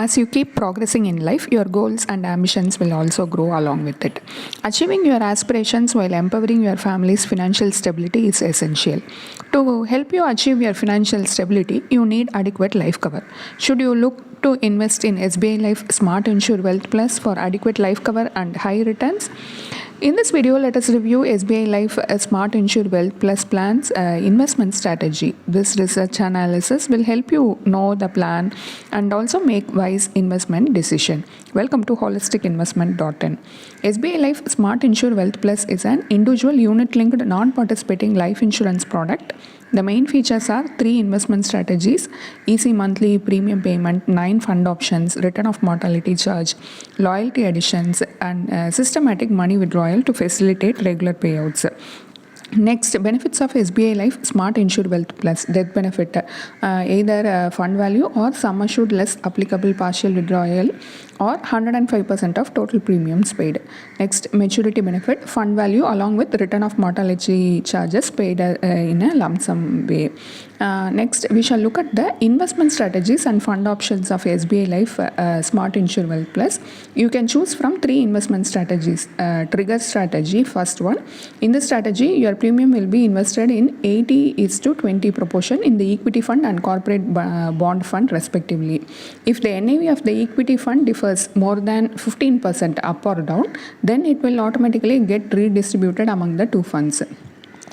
As you keep progressing in life, your goals and ambitions will also grow along with it. Achieving your aspirations while empowering your family's financial stability is essential. To help you achieve your financial stability, you need adequate life cover. Should you look to invest in SBI Life Smart Insure Wealth Plus for adequate life cover and high returns? In this video, let us review SBI Life Smart Insure Wealth Plus plan's investment strategy. This research analysis will help you know the plan and also make wise investment decision. Welcome to holisticinvestment.in. SBI Life Smart Insure Wealth Plus is an individual unit-linked non-participating life insurance product. The main features are 3 investment strategies: easy monthly premium payment, 9 fund options, return of mortality charge, loyalty additions, and systematic money withdrawal to facilitate regular payouts. Next, benefits of SBI Life Smart Insure Wealth Plus. Death benefit, either fund value or sum assured less applicable partial withdrawal or 105% of total premiums paid. Next, maturity benefit, fund value along with return of mortality charges paid in a lump sum way. Next, we shall look at the investment strategies and fund options of SBI Life Smart Insure Wealth Plus. You can choose from 3 investment strategies. Trigger strategy, first one. In this strategy, your premium will be invested in 80:20 proportion in the equity fund and corporate bond fund respectively. If the NAV of the equity fund differs more than 15% up or down, then it will automatically get redistributed among the 2 funds.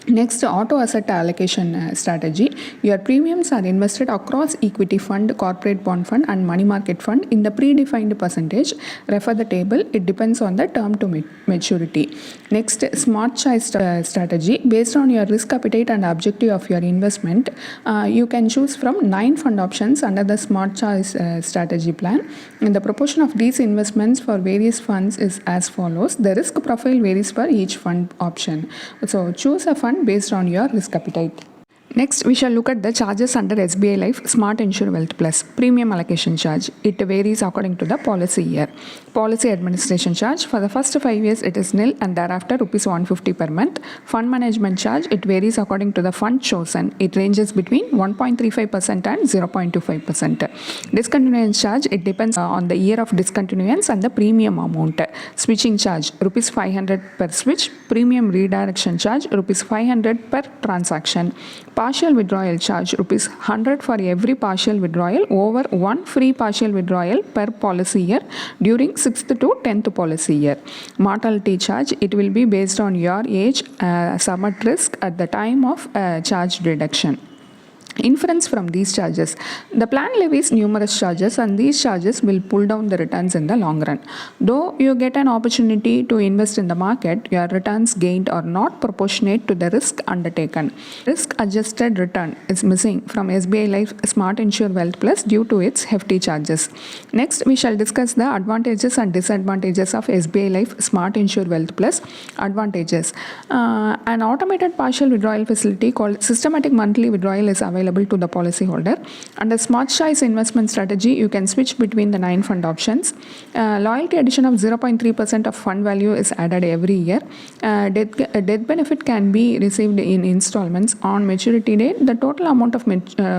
Next, auto asset allocation strategy. Your premiums are invested across equity fund, corporate bond fund and money market fund in the predefined percentage. Refer the table. It depends on the term to maturity. Next, smart choice strategy. Based on your risk appetite and objective of your investment, you can choose from 9 fund options under the smart choice strategy plan. And the proportion of these investments for various funds is as follows. The risk profile varies for each fund option. So choose a fund based on your risk appetite. Next, we shall look at the charges under SBI Life Smart Insure Wealth Plus. Premium allocation charge. It varies according to the policy year. Policy administration charge. For the first 5 years, it is nil and thereafter rupees 150 per month. Fund management charge. It varies according to the fund chosen. It ranges between 1.35% and 0.25%. Discontinuance charge. It depends on the year of discontinuance and the premium amount. Switching charge. Rupees 500 per switch. Premium redirection charge. Rupees 500 per transaction. Partial withdrawal charge, rupees 100 for every partial withdrawal over 1 free partial withdrawal per policy year during 6th to 10th policy year. Mortality charge, it will be based on your age, sum at risk at the time of charge deduction. Inference from these charges. The plan levies numerous charges and these charges will pull down the returns in the long run. Though you get an opportunity to invest in the market, your returns gained are not proportionate to the risk undertaken. Risk adjusted return is missing from SBI Life Smart Insure Wealth Plus due to its hefty charges. Next, we shall discuss the advantages and disadvantages of SBI Life Smart Insure Wealth Plus. Advantages. An automated partial withdrawal facility called systematic monthly withdrawal is available to the policyholder. Under smart choice investment strategy, you can switch between the 9 fund options. Loyalty addition of 0.3% of fund value is added every year. Death benefit can be received in installments. On maturity date, the total amount of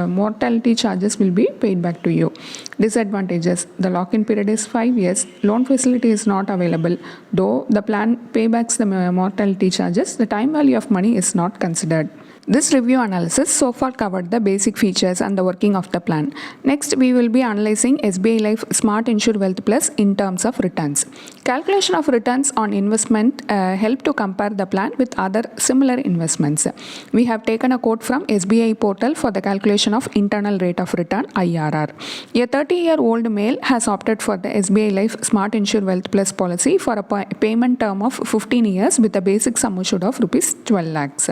mortality charges will be paid back to you. Disadvantages. The lock-in period is 5 years. Loan facility is not available. Though the plan paybacks the mortality charges, the time value of money is not considered. This review analysis so far covered the basic features and the working of the plan. Next, we will be analyzing SBI Life Smart Insure Wealth Plus in terms of returns. Calculation of returns on investment help to compare the plan with other similar investments. We have taken a quote from SBI portal for the calculation of internal rate of return IRR. A 30-year-old male has opted for the SBI Life Smart Insure Wealth Plus policy for a payment term of 15 years with a basic sum assured of rupees 12 lakhs.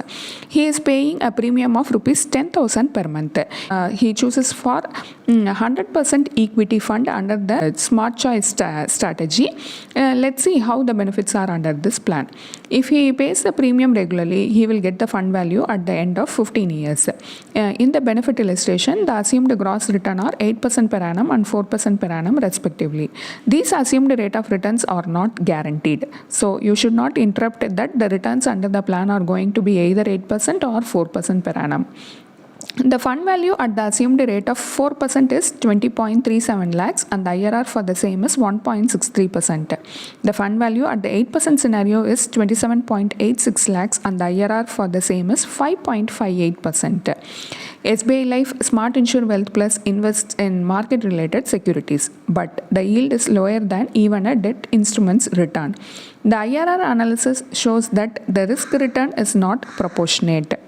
He is paying a premium of rupees 10,000 per month. He chooses for 100% equity fund under the smart choice strategy. Let's see how the benefits are under this plan. If he pays the premium regularly, he will get the fund value at the end of 15 years. In the benefit illustration, the assumed gross return are 8% per annum and 4% per annum respectively. These assumed rate of returns are not guaranteed. So you should not interrupt that the returns under the plan are going to be either 8% or 4% per annum. The fund value at the assumed rate of 4% is 20.37 lakhs and the IRR for the same is 1.63%. The fund value at the 8% scenario is 27.86 lakhs and the IRR for the same is 5.58%. SBI Life Smart Insure Wealth Plus invests in market related securities, but the yield is lower than even a debt instrument's return. The IRR analysis shows that the risk return is not proportionate.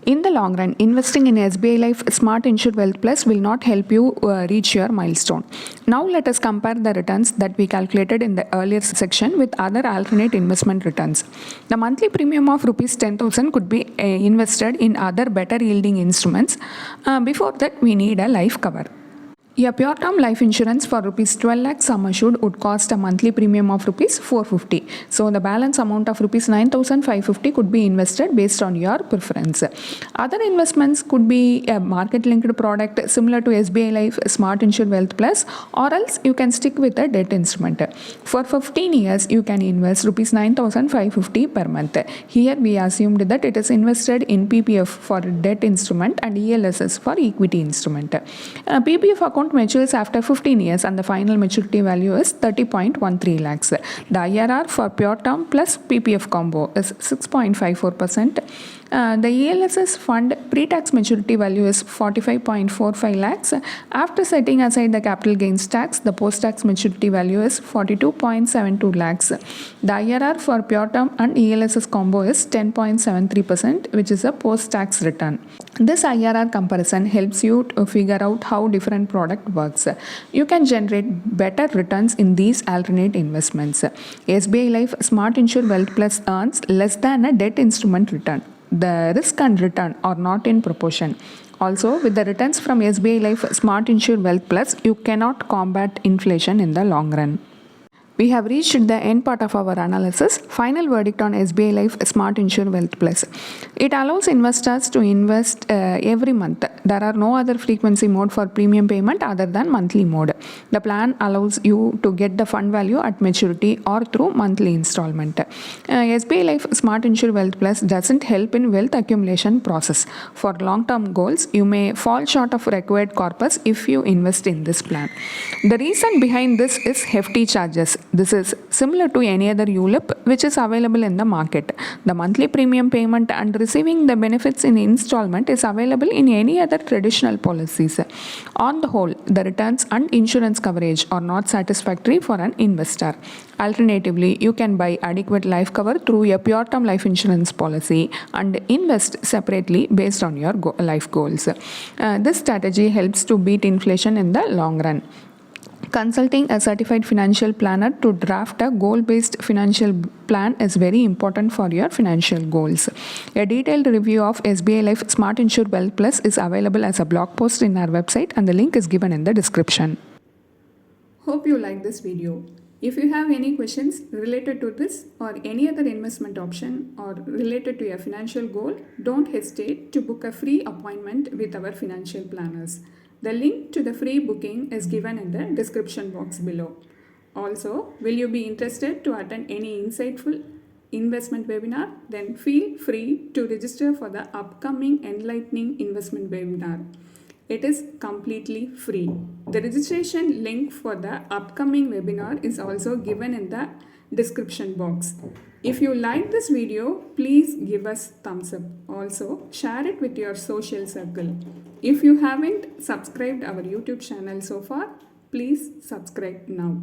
In the long run, investing in SBI Life Smart Insure Wealth Plus will not help you reach your milestone. Now let us compare the returns that we calculated in the earlier section with other alternate investment returns. The monthly premium of rupees 10,000 could be invested in other better yielding instruments. Before that, we need a life cover. A pure term life insurance for rupees 12 lakh sum assured would cost a monthly premium of rupees 450. So the balance amount of rupees 9,550 could be invested based on your preference. Other investments could be a market linked product similar to SBI Life Smart Insure Wealth Plus, or else you can stick with a debt instrument. For 15 years, you can invest rupees 9,550 per month. Here we assumed that it is invested in PPF for debt instrument and ELSS for equity instrument. PPF account matures after 15 years and the final maturity value is 30.13 lakhs. The IRR for pure term plus PPF combo is 6.54%. The ELSS fund pre-tax maturity value is 45.45 lakhs. After setting aside the capital gains tax, the post-tax maturity value is 42.72 lakhs. The IRR for pure term and ELSS combo is 10.73%, which is a post-tax return. This IRR comparison helps you to figure out how different product works. You can generate better returns in these alternate investments. SBI Life Smart Insure Wealth Plus earns less than a debt instrument return. The risk and return are not in proportion. Also, with the returns from SBI Life Smart Insure Wealth Plus, you cannot combat inflation in the long run. We have reached the end part of our analysis. Final verdict on SBI Life Smart Insure Wealth Plus. It allows investors to invest every month. There are no other frequency mode for premium payment other than monthly mode. The plan allows you to get the fund value at maturity or through monthly installment. SBI Life Smart Insure Wealth Plus doesn't help in wealth accumulation process. For long-term goals, you may fall short of required corpus if you invest in this plan. The reason behind this is hefty charges. This is similar to any other ULIP which is available in the market. The monthly premium payment and receiving the benefits in installment is available in any other traditional policies. On the whole, the returns and insurance coverage are not satisfactory for an investor. Alternatively, you can buy adequate life cover through a pure term life insurance policy and invest separately based on your life goals. This strategy helps to beat inflation in the long run. Consulting a certified financial planner to draft a goal-based financial plan is very important for your financial goals. A detailed review of SBI Life Smart Insure Wealth Plus is available as a blog post in our website and the link is given in the description. Hope you like this video. If you have any questions related to this or any other investment option or related to your financial goal, don't hesitate to book a free appointment with our financial planners. The link to the free booking is given in the description box below. Also, will you be interested to attend any insightful investment webinar? Then feel free to register for the upcoming Enlightening Investment Webinar. It is completely free. The registration link for the upcoming webinar is also given in the description box. If you like this video, please give us thumbs up. Also, share it with your social circle. If you haven't subscribed our YouTube channel so far, please subscribe now.